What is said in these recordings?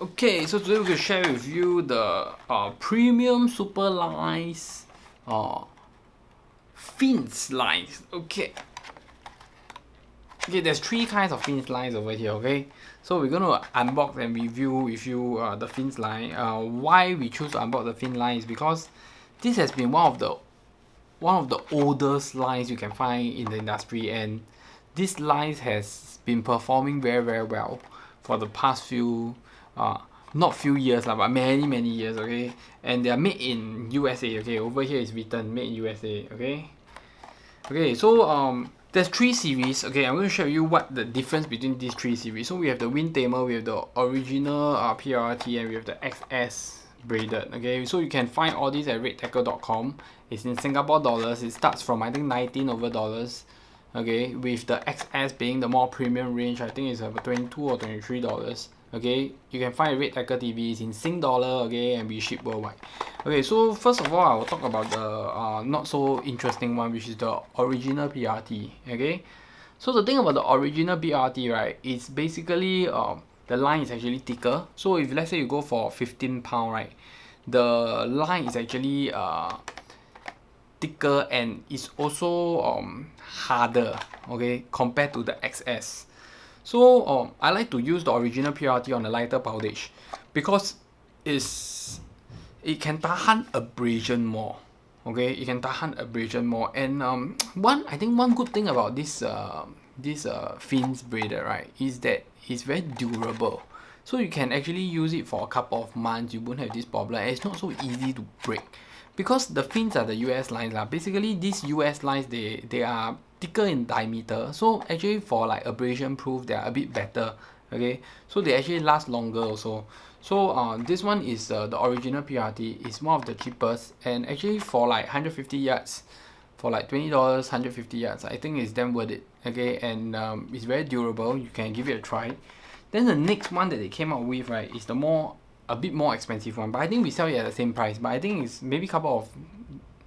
Okay, so today we're going to share with you the premium super lines FINS lines. Okay, there's three kinds of FINS lines over here. Okay, so we're going to unbox and review with you the FINS line. Why we choose to unbox the FINS line is because this has been one of the oldest lines you can find in the industry, and this line has been performing very well for the past few not few years but many years. Okay, and they are made in USA. Okay, over here is written made in USA. Okay, so there's three series. Okay, I'm going to show you what the difference between these three series. So we have the Windtamer, we have the original PRT, and we have the XS braided. Okay, so you can find all these at REDTACKLE.com. It's in Singapore dollars. It starts from I think 19 over dollars. Okay, with the XS being the more premium range, I think it's about 22 or $23. Okay, you can find REDTACKLE TV is in Sing dollar. Okay, and we ship worldwide. Okay, so first of all, I will talk about the not so interesting one, which is the original PRT. Okay, so the thing about the original PRT, right, is basically the line is actually thicker. So if let's say you go for 15 pound, right, the line is actually thicker and it's also harder, okay, compared to the XS. So I like to use the original PRT on the lighter poundage because it can tahan abrasion more. Okay, it can tahan abrasion more. And I think one good thing about this FINS braided, right, is that it's very durable. So you can actually use it for a couple of months. You won't have this problem, and it's not so easy to break because the FINS are the US lines lah. Basically, these US lines they are thicker in diameter. So actually for like abrasion proof, they are a bit better. Okay, so they actually last longer also. So this one is the original PRT. It's one of the cheapest, and actually for like 150 yards, for like $20, 150 yards, I think it's damn worth it. Okay, and it's very durable. You can give it a try. Then the next one that they came out with, right, is a bit more expensive one, but I think we sell it at the same price. But I think it's maybe a couple of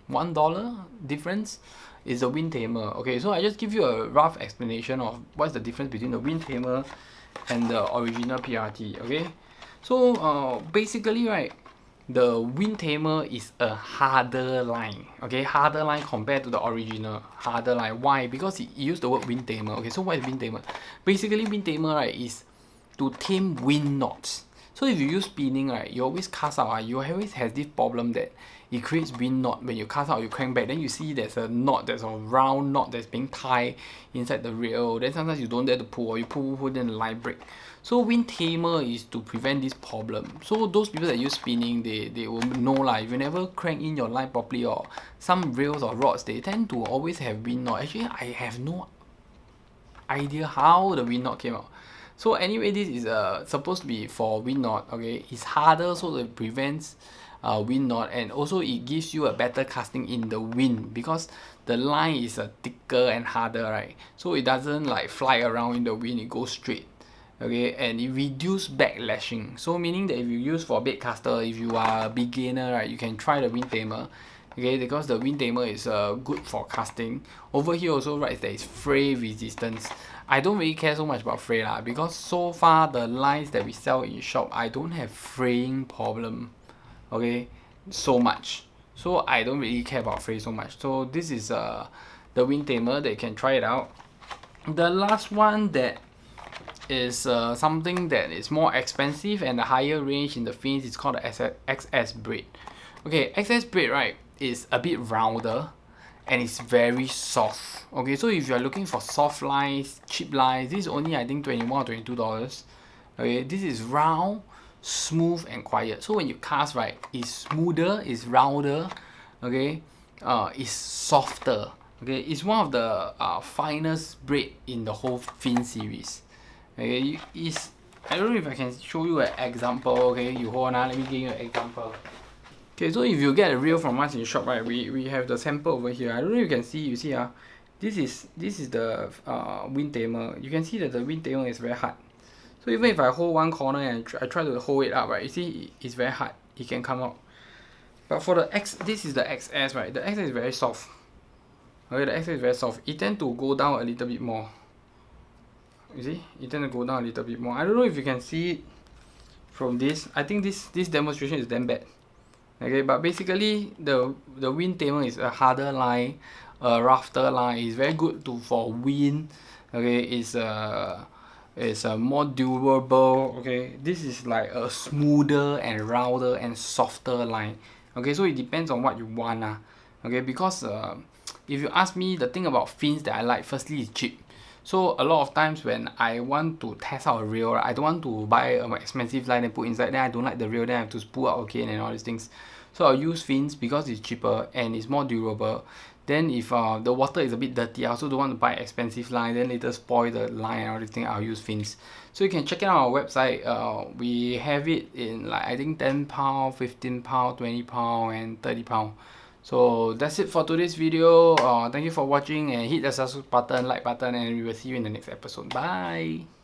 $1 difference. Is the Windtamer. Okay, so I just give you a rough explanation of what's the difference between the Windtamer and the original PRT. Okay, so basically, right, the Windtamer is a harder line. Okay, harder line compared to the original. Harder line. Why? Because it used the word Windtamer. Okay, so what is Windtamer? Basically, Windtamer, right, is to tame wind knots. So if you use spinning, right, you always cast out. You always have this problem that it creates wind knot. When you cast out, you crank back, then you see there's a knot, there's a round knot that's being tied inside the rail. Then sometimes you don't dare to pull, or you pull, then the line break. So Windtamer is to prevent this problem. So those people that use spinning, they will know lah. If you never crank in your line properly, or some rails or rods, they tend to always have wind knot. Actually, I have no idea how the wind knot came out. So anyway, this is supposed to be for wind knot. Okay, it's harder, so it prevents wind knot, and also it gives you a better casting in the wind because the line is thicker and harder, right? So it doesn't like fly around in the wind, it goes straight. Okay, and it reduces backlashing. So meaning that if you use for bait caster, if you are a beginner, right, you can try the Windtamer. Okay, because the Windtamer is good for casting. Over here also writes that it's fray resistance. I don't really care so much about fray lah, because so far the lines that we sell in shop, I don't have fraying problem. Okay, so much. So I don't really care about fray so much. So this is the Windtamer. They can try it out. The last one that is something that is more expensive and a higher range in the FINS is called the XS Braid. Okay, XS Braid, right, is a bit rounder and it's very soft. Okay, so if you are looking for soft lines, cheap lines, this is only I think $21 or $22. Okay, this is round, smooth and quiet. So when you cast, right, it's smoother, it's rounder. Okay, it's softer. Okay, it's one of the finest braid in the whole FINS series. Okay, I don't know if I can show you an example. Okay, you hold on, let me give you an example. Okay, so if you get a reel from us in the shop, right, we have the sample over here. I don't know if you can see. You see, this is the Windtamer. You can see that the Windtamer is very hard. So even if I hold one corner and I try to hold it up, right, you see it's very hard. It can come out. But for the this is the XS, right? The XS is very soft. Okay, the XS is very soft. It tends to go down a little bit more. You see, it tends to go down a little bit more. I don't know if you can see it from this. I think this demonstration is damn bad. Okay, but basically the Windtamer is a harder line, a rougher line. It's very good for wind. Okay, it's a more durable. Okay, this is like a smoother and rounder and softer line. Okay, so it depends on what you want okay, because if you ask me, the thing about fins that I like, firstly is cheap. So a lot of times when I want to test out a reel, right, I don't want to buy an expensive line and put inside, then I don't like the reel, then I have to spool out again and all these things. So I'll use fins because it's cheaper and it's more durable. Then if the water is a bit dirty, I also don't want to buy expensive line, then later spoil the line and everything, I'll use fins. So you can check it out on our website. We have it in like I think 10 pound, 15 pound, 20 pound and 30 pound. So that's it for today's video. Thank you for watching and hit the subscribe button, like button, and we will see you in the next episode. Bye!